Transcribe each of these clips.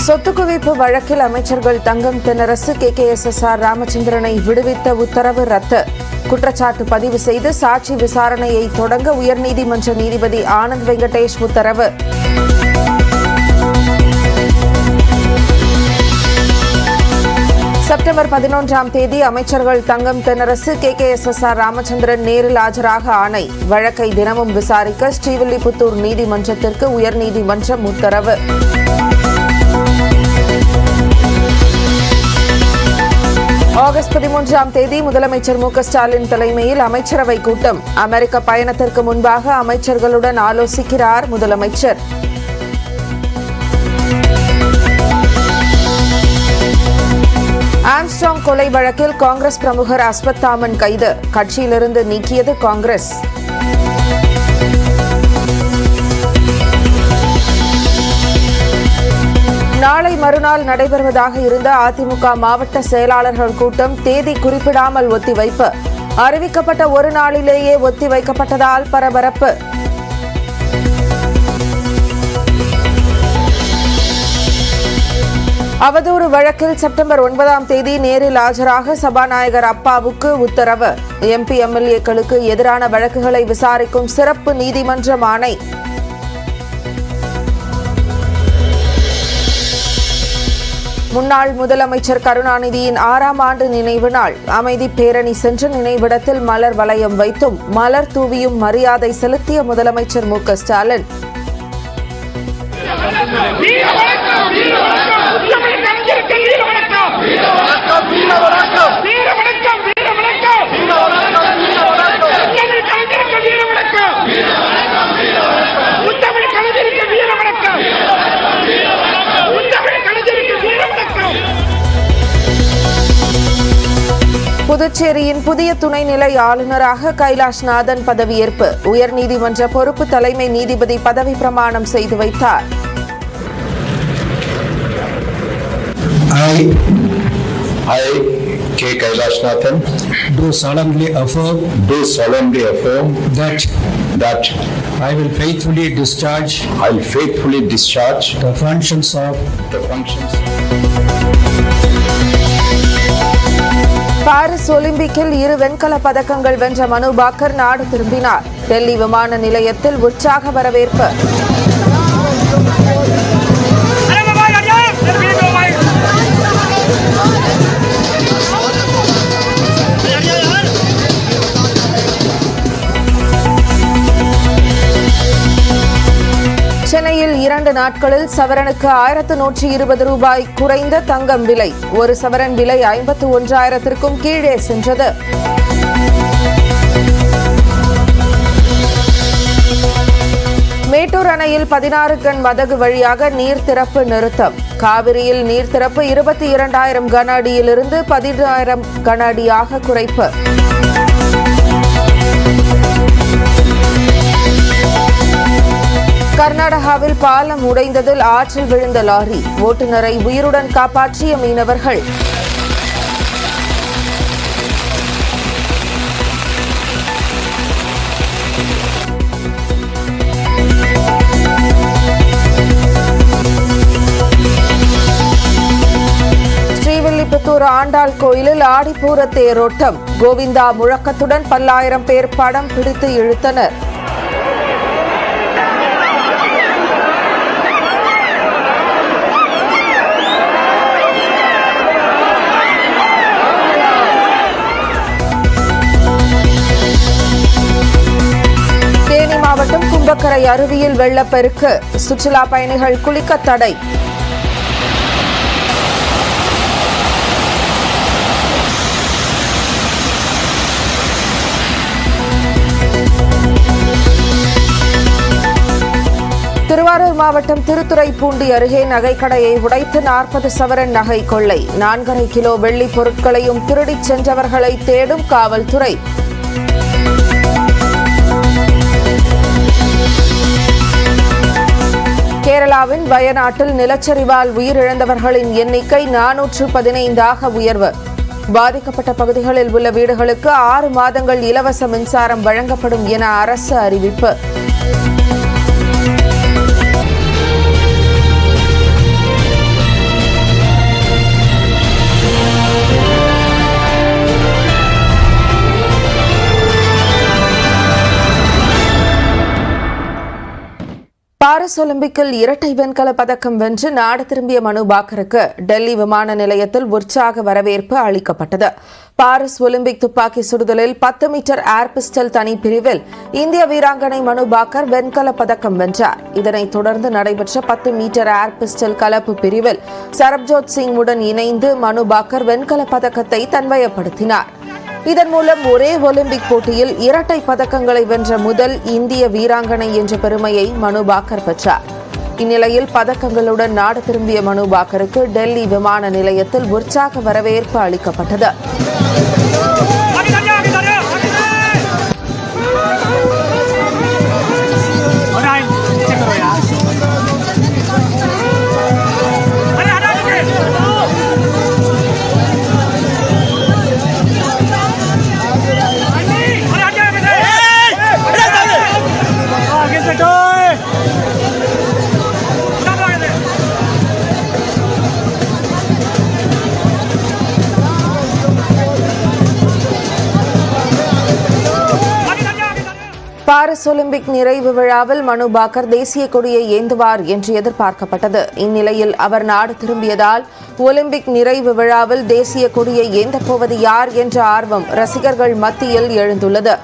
சொத்து குவிப்பு வழக்கில் அமைச்சர்கள் தங்கம் தென்னரசு KKSSR ராமச்சந்திரனை விடுவித்த உத்தரவு ரத்து. குற்றச்சாட்டு பதிவு செய்து சாட்சி விசாரணையை தொடங்க உயர்நீதிமன்ற நீதிபதி ஆனந்த் வெங்கடேஷ் உத்தரவு. செப்டம்பர் 11ஆம் தேதி அமைச்சர்கள் தங்கம் தென்னரசு KKSSR ராமச்சந்திரன் நேரில் ஆஜராக ஆணை. வழக்கை தினமும் விசாரிக்க ஸ்ரீவில்லிபுத்தூர் நீதிமன்றத்திற்கு உயர்நீதிமன்றம் உத்தரவு. ஆகஸ்ட் 13ஆம் தேதி முதலமைச்சர் மு.க.ஸ்டாலின் தலைமையில் அமைச்சரவை கூட்டம். அமெரிக்க பயணத்திற்கு முன்பாக அமைச்சர்களுடன் ஆலோசிக்கிறார் முதலமைச்சர். ஆம்ஸ்ட்ராங் கொலை வழக்கில் காங்கிரஸ் பிரமுகர் அஸ்வத்தாமன் கைது. கட்சியிலிருந்து நீக்கியது காங்கிரஸ். நாளை மறுநாள் நடைபெறுவதாக இருந்த அதிமுக மாவட்ட செயலாளர்கள் கூட்டம் தேதி குறிப்பிடாமல் ஒத்திவைப்பு. அறிவிக்கப்பட்ட ஒரு நாளிலேயே ஒத்திவைக்கப்பட்டதால் பரபரப்பு. அவதூறு வழக்கில் செப்டம்பர் 9ஆம் தேதி நேரில் ஆஜராக சபாநாயகர் அப்பாவுக்கு உத்தரவு. MP MLAக்களுக்கு எதிரான வழக்குகளை விசாரிக்கும் சிறப்பு நீதிமன்றம் ஆணை. முன்னாள் முதலமைச்சர் கருணாநிதியின் 6ஆம் ஆண்டு நினைவு நாள். அமைதி பேரணி சென்று நினைவிடத்தில் மலர் வளையம் வைத்தும் மலர் தூவியும் மரியாதை செலுத்திய முதலமைச்சர் மு.க.ஸ்டாலின். புதுச்சேரியின் புதிய துணைநிலை ஆளுநராக கைலாஷ்நாதன் பதவியேற்பு. உயர்நீதிமன்ற பொறுப்பு தலைமை நீதிபதி பதவி பிரமாணம் செய்து வைத்தார். I, K. Kailashnathan, do solemnly affirm that I will faithfully discharge the functions of Paris ஒலிம்பிக்கில் 2 வெண்கல பதக்கங்கள் வென்ற மனு பாக்கர் நாடு திரும்பினார். டெல்லி விமான நிலையத்தில் உற்சாக வரவேற்பு. சென்னையில் 2 நாட்களில் சவரனுக்கு 1120 ரூபாய் குறைந்த தங்கம் விலை. ஒரு சவரன் விலை 51,000க்கும் கீழே சென்றது. மேட்டூர் அணையில் 16 கன் மதகு வழியாக நீர் திறப்பு நிறுத்தம். காவிரியில் நீர் திறப்பு 22,000 கன அடியிலிருந்து 10,000 கன அடியாக குறைப்பு. கர்நாடகாவில் பாலம் உடைந்ததில் ஆற்றில் விழுந்த லாரி. ஓட்டுநரை உயிருடன் காப்பாற்றிய மீனவர்கள். ஸ்ரீவில்லிபுத்தூர் ஆண்டாள் கோயிலில் ஆடிப்பூர தேரோட்டம். கோவிந்தா முழக்கத்துடன் பல்லாயிரம் பேர் படம் பிடித்து இழுத்தனர். மாவட்டம் கும்பக்கரை அருவியில் வெள்ளப்பெருக்கு. சுற்றுலா பயணிகள் குளிக்க தடை. திருவாரூர் மாவட்டம் திருத்துறைப்பூண்டி அருகே நகைக்கடையை உடைத்து 40 சவரன் நகை கொள்ளை. 4.5 கிலோ வெள்ளி பொருட்களையும் திருடிச் சென்றவர்களை தேடும் காவல்துறை. கேரளாவின் வயநாட்டில் நிலச்சரிவால் உயிரிழந்தவர்களின் எண்ணிக்கை 415ஆக உயர்வு. பாதிக்கப்பட்ட பகுதிகளில் உள்ள வீடுகளுக்கு 6 மாதங்கள் இலவச மின்சாரம் வழங்கப்படும் என அரசு அறிவிப்பு. பாரிஸ் ஒலிம்பிக்கில் இரட்டை வெண்கல பதக்கம் வென்று நாடு திரும்பிய மனு பாக்கருக்கு டெல்லி விமான நிலையத்தில் உற்சாக வரவேற்பு அளிக்கப்பட்டது. பாரிஸ் ஒலிம்பிக் துப்பாக்கி சுடுதலில் 10 மீட்டர் ஏர் பிஸ்டல் தனி பிரிவில் இந்திய வீராங்கனை மனு பாக்கர் வெண்கல பதக்கம் வென்றார். இதனைத் தொடர்ந்து நடைபெற்ற 10 மீட்டர் ஏர் பிஸ்டல் கலப்பு பிரிவில் சரப்ஜோத் சிங் உடன் இணைந்து மனு பாக்கர் வெண்கல பதக்கத்தை தன்வயப்படுத்தினார். இதன் மூலம் ஒரே ஒலிம்பிக் போட்டியில் இரட்டை பதக்கங்களை வென்ற முதல் இந்திய வீராங்கனை என்ற பெருமையை மனு பாக்கர் பெற்றார். இந்நிலையில் பதக்கங்களுடன் நாடு திரும்பிய மனு பாக்கருக்கு டெல்லி விமான நிலையத்தில் உற்சாக வரவேற்பு அளிக்கப்பட்டது. பாரிஸ் ஒலிம்பிக் நிறைவு விழாவில் மனு பாக்கர் தேசிய கொடியை ஏந்துவார் என்று எதிர்பார்க்கப்பட்டது. இந்நிலையில் அவர் நாடு திரும்பியதால் ஒலிம்பிக் நிறைவு விழாவில் தேசிய கொடியை ஏந்தப் போவது யார் என்ற ஆர்வம் ரசிகர்கள் மத்தியில் எழுந்துள்ளது.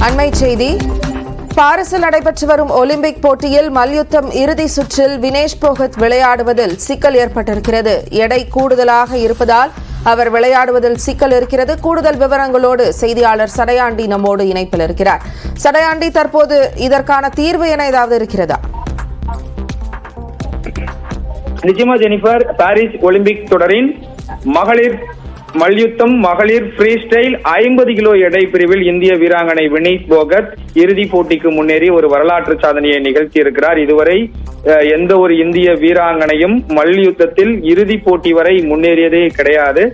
அண்மைச் செய்தி. பாரிஸில் நடைபெற்று வரும் ஒலிம்பிக் போட்டியில் மல்யுத்தம் இறுதி சுற்றில் வினேஷ் போகத் விளையாடுவதில் சிக்கல் ஏற்பட்டிருக்கிறது. எடை கூடுதலாக இருப்பதால் அவர் விளையாடுவதில் சிக்கல் இருக்கிறது. கூடுதல் விவரங்களோடு செய்தியாளர் சடையாண்டி நம்மோடு இணைப்பில் இருக்கிறார். சடையாண்டி, தற்போது இதற்கான தீர்வு என ஏதாவது இருக்கிறதா? நிச்சயமா ஜெனிஃபர், பாரிஸ் ஒலிம்பிக் தொடரின் மகளிர் மல்யுத்தம் மகளிர் ஃப்ரீ ஸ்டைல் 50 கிலோ எடை பிரிவில் இந்திய வீராங்கனை வினேஷ் போகத் இறுதிப் போட்டிக்கு முன்னேறி ஒரு வரலாற்று சாதனையை நிகழ்த்தி இருக்கிறார். இதுவரை எந்த ஒரு இந்திய வீராங்கனையும் மல்யுத்தத்தில் இறுதிப் போட்டி வரை முன்னேறியதே கிடையாது.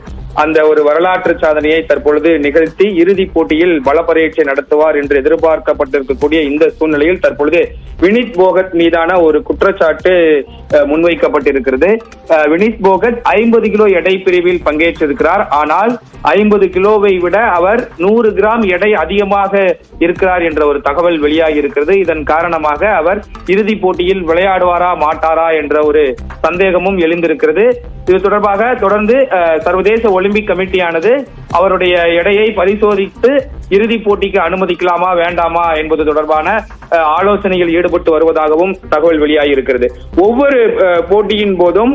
அந்த ஒரு வரலாற்று சாதனையை தற்பொழுது நிகழ்த்தி இறுதிப் போட்டியில் பல பரீட்சை நடத்துவார் என்று எதிர்பார்க்கப்பட்டிருக்கக்கூடிய இந்த சூழ்நிலையில் தற்பொழுது வினேஷ் போகத் மீதான ஒரு குற்றச்சாட்டு முன்வைக்கப்பட்டிருக்கிறது. வினேஷ் போகத் 50 கிலோ எடை பிரிவில் பங்கேற்றிருக்கிறார். ஆனால் 50 கிலோவை விட அவர் 100 கிராம் எடை அதிகமாக இருக்கிறார் என்ற ஒரு தகவல் வெளியாகி இருக்கிறது. இதன் காரணமாக அவர் இறுதிப் போட்டியில் விளையாடுவாரா மாட்டாரா என்ற ஒரு சந்தேகமும் எழுந்திருக்கிறது. இது தொடர்பாக தொடர்ந்து சர்வதேச ஒலிம்பிக் கமிட்டியானது அவருடைய எடையை பரிசோதித்து இறுதிப் போட்டிக்கு அனுமதிக்கலாமா வேண்டாமா என்பது தொடர்பான ஆலோசனையில் ஈடுபட்டு வருவதாகவும் தகவல் வெளியாகி இருக்கிறது. ஒவ்வொரு போட்டியின் போதும்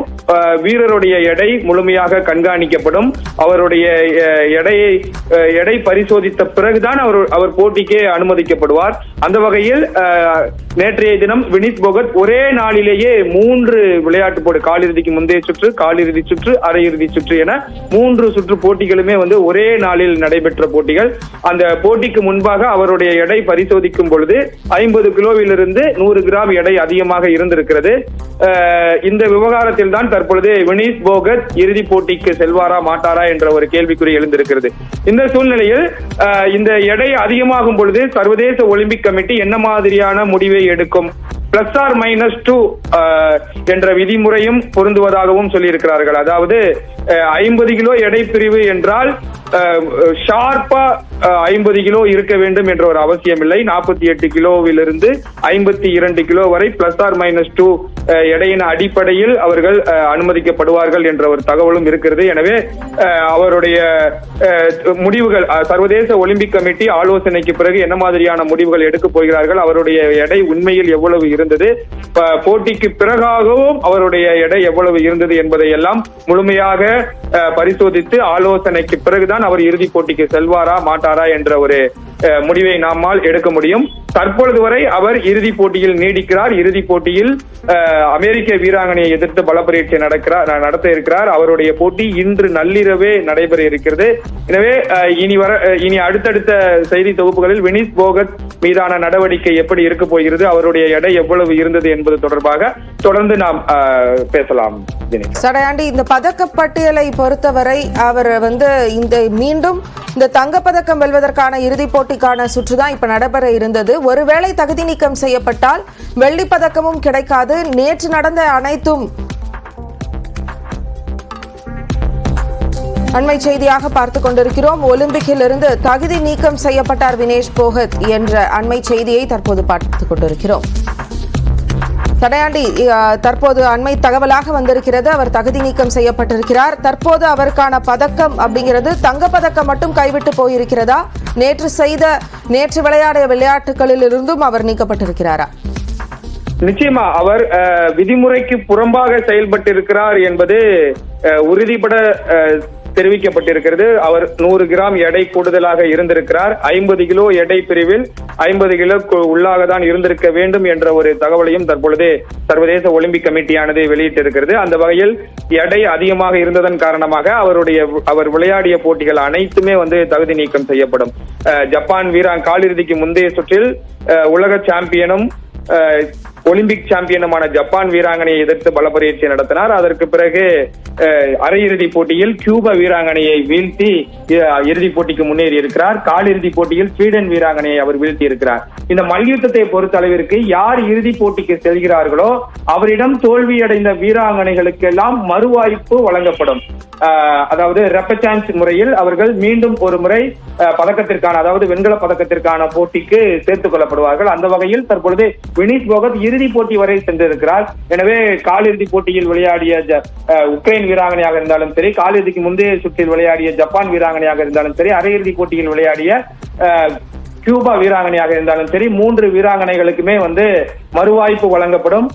வீரருடைய எடை முழுமையாக கண்காணிக்கப்படும். அவருடைய எடை பரிசோதித்த பிறகுதான் அவர் போட்டிக்கே அனுமதிக்கப்படுவார். அந்த வகையில் நேற்றைய தினம் வினேஷ் போகத் ஒரே நாளிலேயே 3 விளையாட்டு போட்டி, காலிறுதிக்கு முந்தைய சுற்று, காலிறுதி சுற்று, அரையிறுதி சுற்று என 3 சுற்று போட்டிகளுமே ஒரே நாளில் நடைபெற்ற போட்டிகள். அந்த போட்டிக்கு முன்பாக அவருடைய எடை பரிசோதிக்கும் பொழுது 50 கிலோவிலிருந்து 100 கிராம் எடை அதிகமாக இருந்திருக்கிறது. இந்த விவகாரத்தில் தான் தற்பொழுது வினேஷ் போகத் இறுதிப் போட்டிக்கு செல்வாரா மாட்டாரா என்ற ஒரு கேள்விக்குறி எழுந்திருக்கிறது. இந்த சூழ்நிலையில் இந்த எடை அதிகமாகும் பொழுது சர்வதேச ஒலிம்பிக் கமிட்டி என்ன மாதிரியான முடிவை எடுக்கும், +or-2 என்ற விதிமுறையும் பொருந்துவதாகவும் சொல்லியிருக்கிறார்கள். அதாவது 50 கிலோ எடை பிரிவு என்றால் ஷார்ப்பா 50 கிலோ இருக்க வேண்டும் என்ற ஒரு அவசியம் இல்லை. 48 கிலோவிலிருந்து 52 கிலோ வரை +or-2 எடையின் அடிப்படையில் அவர்கள் அனுமதிக்கப்படுவார்கள் என்ற ஒரு தகவலும் இருக்கிறது. எனவே அவருடைய முடிவுகள் சர்வதேச ஒலிம்பிக் கமிட்டி ஆலோசனைக்கு பிறகு என்ன மாதிரியான முடிவுகள் எடுக்கப் போகிறார்கள், அவருடைய எடை உண்மையில் எவ்வளவு இருந்தது, போட்டிக்கு பிறகாகவும் அவருடைய எடை எவ்வளவு இருந்தது என்பதை எல்லாம் முழுமையாக பரிசோதித்து ஆலோசனைக்கு பிறகுதான் அவர் இறுதிப் போட்டிக்கு செல்வாரா மாட்டாரா என்ற ஒரு முடிவை நம்மால் எடுக்க முடியும். தற்பொழுது வரை அவர் இறுதிப் போட்டியில் நீடிக்கிறார். இறுதிப் போட்டியில் அமெரிக்க வீராங்கனையை எதிர்த்து பல பரீட்சை நடத்த இருக்கிறார். அவருடைய போட்டி இன்று நள்ளிரவே நடைபெற இருக்கிறது. எனவே இனி அடுத்தடுத்த செய்தி தொகுப்புகளில் வினேஷ் போகத் மீதான நடவடிக்கை எப்படி இருக்க போகிறது, அவருடைய எடை எவ்வளவு இருந்தது என்பது தொடர்பாக தொடர்ந்து நாம் பேசலாம். சடையாண்டி, இந்த பதக்கப்பட்டியலை பொறுத்தவரை அவர் மீண்டும் இந்த தங்கப்பதக்கம் வெல்வதற்கான இறுதிப் போட்டிக்கான சுற்றுதான் இப்ப நடைபெற இருந்தது. ஒருவேளை தகுதி நீக்கம் செய்யப்பட்டால் வெள்ளிப் பதக்கமும் கிடைக்காது. நேற்று நடந்த அனைத்தும் அண்மை செய்தியாக பார்த்துக் கொண்டிருக்கிறோம். ஒலிம்பிக்கில் இருந்து தகுதி நீக்கம் செய்யப்பட்டார் வினேஷ் போகத் என்ற அண்மை செய்தியை தற்போது பார்த்துக் கொண்டிருக்கிறோம். தடையாண்டி, தற்போது அண்மை தகவலாக வந்திருக்கிறது, அவர் தகுதி நீக்கம் செய்யப்பட்டிருக்கிறார். தற்போது அவருக்கான பதக்கம் அப்படிங்கிறது தங்கப்பதக்கம் மட்டும் கைவிட்டு போயிருக்கிறதா? நேற்று விளையாடிய விளையாட்டுகளில் இருந்தும் அவர் நீக்கப்பட்டிருக்கிறாரா? நிச்சயமா அவர் விதிமுறைக்கு புறம்பாக செயல்பட்டிருக்கிறார் என்பது உறுதிபட தெரிவிக்கப்பட்டிருக்கிறது. அவர் 100 கிராம் எடை கூடுதலாக இருந்திருக்கிறார். 50 கிலோ எடை பிரிவில் 50 கிலோ உள்ளாக தான் இருந்திருக்க வேண்டும் என்ற ஒரு தகவலையும் தற்பொழுது சர்வதேச ஒலிம்பிக் கமிட்டியானது வெளியிட்டிருக்கிறது. அந்த வகையில் எடை அதிகமாக இருந்ததன் காரணமாக அவர் விளையாடிய போட்டிகள் அனைத்துமே தகுதி நீக்கம் செய்யப்படும். ஜப்பான் காலிறுதிக்கு முந்தைய சுற்றில் உலக சாம்பியனும் ஒலிம்பிக் சாம்பியனுமான ஜப்பான் வீராங்கனையை எதிர்த்து பலப்பரீட்சை நடத்தினார். அதற்கு பிறகு அரையிறுதி போட்டியில் கியூபா வீராங்கனையை வீழ்த்தி இறுதிப் போட்டிக்கு முன்னேறி இருக்கிறார். காலிறுதி போட்டியில் ஸ்வீடன் வீராங்கனையை அவர் வீழ்த்தி இருக்கிறார். இந்த மல்யுத்தத்தை பொறுத்த அளவிற்கு யார் இறுதிப் போட்டிக்கு செல்கிறார்களோ அவரிடம் தோல்வியடைந்த வீராங்கனைகளுக்கு எல்லாம் மறுவாய்ப்பு வழங்கப்படும். அதாவது ரெப்பசான்ஸ் முறையில் அவர்கள் மீண்டும் ஒரு முறை பதக்கத்திற்கான, அதாவது வெண்கல பதக்கத்திற்கான போட்டிக்கு சேர்த்துக் கொள்ளப்படுவார்கள். அந்த வகையில் தற்பொழுது வினேஷ் போகத் இறுதிப் போட்டி வரை சென்றிருக்கிறார். எனவே காலிறுதி போட்டியில் விளையாடிய உக்ரைன் வீராங்கனையாக இருந்தாலும் சரி, காலிறுதிக்கு முந்தைய சுற்றில் விளையாடிய ஜப்பான் வீராங்கனையாக இருந்தாலும் சரி, அரையிறுதி போட்டியில் விளையாடிய கியூபா வீராங்கனையாக இருந்தாலும் சரி, 3 வீராங்கனைகளுக்குமே மறுவாய்ப்பு வழங்கப்படும்.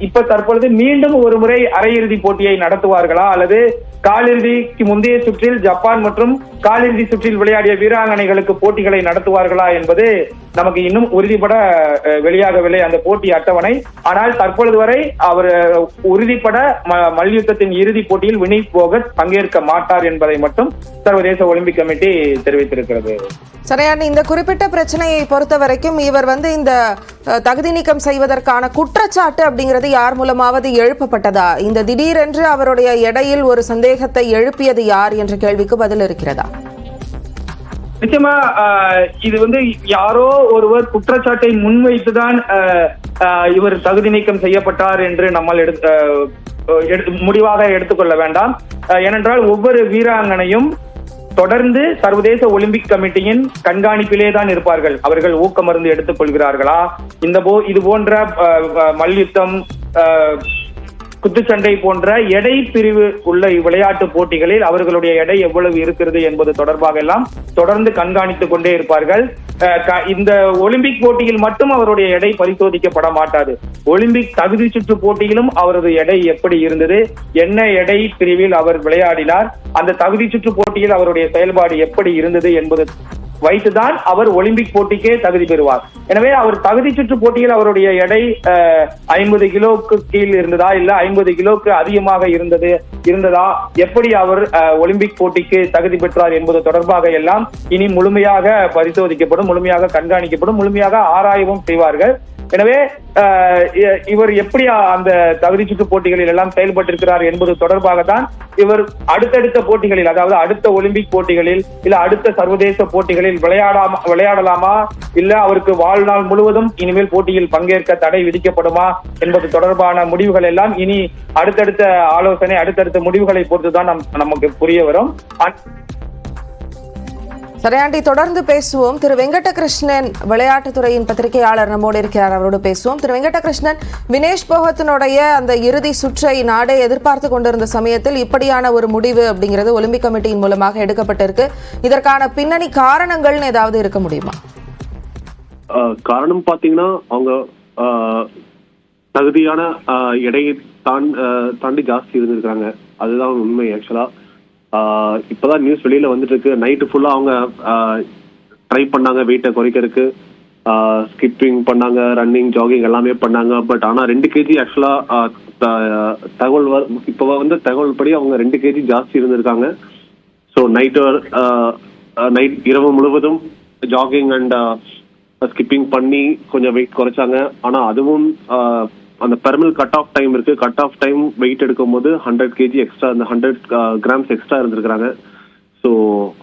இப்ப தற்பொழுது மீண்டும் ஒரு முறை அரையிறுதி போட்டியை நடத்துவார்களா அல்லது காலிறுதிக்கு முந்தைய சுற்றில் ஜப்பான் மற்றும் காலிறுதி சுற்றில் விளையாடிய வீராங்கனைகளுக்கு போட்டிகளை நடத்துவார்களா என்பது நமக்கு இன்னும் உறுதிப்பட வெளியாகவில்லை அந்த போட்டி அட்டவணை. ஆனால் தற்பொழுது வரை அவர் உறுதிப்பட மல்யுத்தத்தின் இறுதிப் போட்டியில் வினேஷ் போகத் பங்கேற்க மாட்டார் என்பதை மட்டும் சர்வதேச ஒலிம்பிக் கமிட்டி தெரிவித்திருக்கிறது. சரியான இந்த குறிப்பிட்ட பிரச்சனையை பொறுத்த வரைக்கும் இவர் இந்த தகுதி நீக்கம் செய்வதற்கான குற்றச்சாட்டு அப்படிங்கிறது யார் மூலமாவது எழுப்பப்பட்டதா? இந்த திடீரென்று அவருடைய எடையில் ஒரு சந்தேகத்தை எழுப்பியது யார் என்ற கேள்விக்கு பதில் இருக்கிறதா? நிச்சயமா இது யாரோ ஒருவர் குற்றச்சாட்டை முன்வைத்துதான் இவர் தகுதி நீக்கம் செய்யப்பட்டார் என்று நம்மால் முடிவாக எடுத்துக்கொள்ள வேண்டாம். ஏனென்றால் ஒவ்வொரு வீராங்கனையும் தொடர்ந்து சர்வதேச ஒலிம்பிக் கமிட்டியின் கண்காணிப்பிலே தான் இருப்பார்கள். அவர்கள் ஊக்க மருந்து எடுத்துக் கொள்கிறார்களா, இது போன்ற மல்யுத்தம், குத்துச்சண்டை போன்ற எடை பிரிவு உள்ள விளையாட்டு போட்டிகளில் அவர்களுடைய எடை எவ்வளவு இருக்கிறது என்பது தொடர்பாக எல்லாம் தொடர்ந்து கண்காணித்துக் கொண்டே இருப்பார்கள். இந்த ஒலிம்பிக் போட்டியில் மட்டும் அவருடைய எடை பரிசோதிக்கப்பட மாட்டாது. ஒலிம்பிக் தகுதி சுற்று போட்டியிலும் அவரது எடை எப்படி இருந்தது, என்ன எடை பிரிவில் அவர் விளையாடினார், அந்த தகுதி சுற்று போட்டியில் அவருடைய செயல்பாடு எப்படி இருந்தது என்பது வைத்துதான் அவர் ஒலிம்பிக் போட்டிக்கே தகுதி பெறுவார். எனவே அவர் தகுதி சுற்று போட்டியில் அவருடைய எடை 50 கிலோக்கு கீழ் இருந்ததா இல்ல 50 கிலோக்கு அதிகமாக இருந்ததா, எப்படி அவர் ஒலிம்பிக் போட்டிக்கு தகுதி பெற்றார் என்பது தொடர்பாக எல்லாம் இனி முழுமையாக பரிசோதிக்கப்படும், முழுமையாக கண்காணிக்கப்படும், முழுமையாக ஆராயவும் செய்வார்கள். எனவே இவர் எப்படி அந்த தகுதி சுற்று போட்டிகளில் எல்லாம் செயல்பட்டிருக்கிறார் என்பது தொடர்பாக தான் இவர் அடுத்தடுத்த போட்டிகளில், அதாவது அடுத்த ஒலிம்பிக் போட்டிகளில் இல்ல அடுத்த சர்வதேச போட்டிகளில் விளையாடலாமா இல்ல அவருக்கு வாழ்நாள் முழுவதும் இனிமேல் போட்டியில் பங்கேற்க தடை விதிக்கப்படுமா என்பது தொடர்பான முடிவுகள் எல்லாம் இனி அடுத்தடுத்த ஆலோசனை, அடுத்தடுத்த முடிவுகளை பொறுத்துதான் நமக்கு புரிய வரும். சரியாண்டி, தொடர்ந்து பேசுவோம். திரு வெங்கடகிருஷ்ணன் விளையாட்டுத்துறையின் பத்திரிகையாளர் நம்மோடு இருக்கிறார், அவரோடு பேசுவோம். திரு வெங்கடகிருஷ்ணன், வினேஷ் போகத்தினுடைய அந்த இறுதி சுற்றை நாடே எதிர்பார்த்து கொண்டிருந்த சமயத்தில் இப்படியான ஒரு முடிவு அப்படிங்கிறது ஒலிம்பிக் கமிட்டியின் மூலமாக எடுக்கப்பட்டிருக்கு. இதற்கான பின்னணி காரணங்கள்னு ஏதாவது இருக்க முடியுமா? காரணம் பாத்தீங்கன்னா அவங்க தகுதியான எடையை தாண்டி ஜாஸ்தி இருந்திருக்காங்க. அதுதான் உண்மை. ஆக்சுவலா இப்பதான் நியூஸ் வெளியில வந்துட்டு இருக்கு. நைட்டு ஃபுல்லா அவங்க ட்ரை பண்ணாங்க வெயிட்டை குறைக்கிறதுக்கு, ஸ்கிப்பிங் பண்ணாங்க, ரன்னிங், ஜாகிங் எல்லாமே பண்ணாங்க. பட் ஆனா 2 kg ஆக்சுவலா தகவல் தகவல் படி அவங்க 2 kg ஜாஸ்தி இருந்திருக்காங்க. ஸோ நைட் இரவு முழுவதும் ஜாகிங் அண்ட் ஸ்கிப்பிங் பண்ணி கொஞ்சம் வெயிட் குறைச்சாங்க. ஆனா அதுவும் அந்த பெர்மல் கட் ஆஃப் டைம் இருக்கு. கட் ஆஃப் டைம் வெயிட் எடுக்கும் போது 100 kg எக்ஸ்ட்ரா, அந்த 100 கிராம்ஸ் எக்ஸ்ட்ரா இருந்திருக்காங்க. ஸோ ஸோ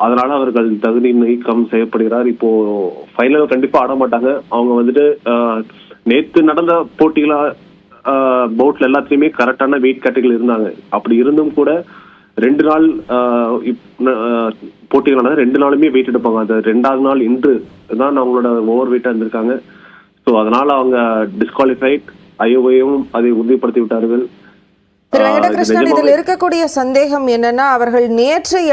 அதனால அவர்கள் தகுதி நீக்கம் செய்யப்படுகிறார். இப்போ ஃபைனல் கண்டிப்பா ஆட மாட்டாங்க. அவங்க வந்துட்டு நேத்து நடந்த போட்டிகள பவுட்ல எல்லாத்துலயுமே கரெக்டான வெயிட் கேட்டகரியில் இருந்தாங்க. அப்படி இருந்தும் கூட 2 நாள் போட்டிகள் நடந்த 2 நாளுமே வெயிட் எடுப்பாங்க. அந்த 2வது நாள் இன்று தான் அவங்களோட ஓவர் வெயிட்டா இருந்திருக்காங்க. ஸோ அதனால அவங்க டிஸ்குவாலிஃபைட். ஐஓஏவும் அதை உறுதிப்படுத்தி விட்டார்கள். திரு வெங்கடகிருஷ்ணன், இதில் இருக்கக்கூடிய சந்தேகம் என்னன்னா, அவர்கள் நேற்று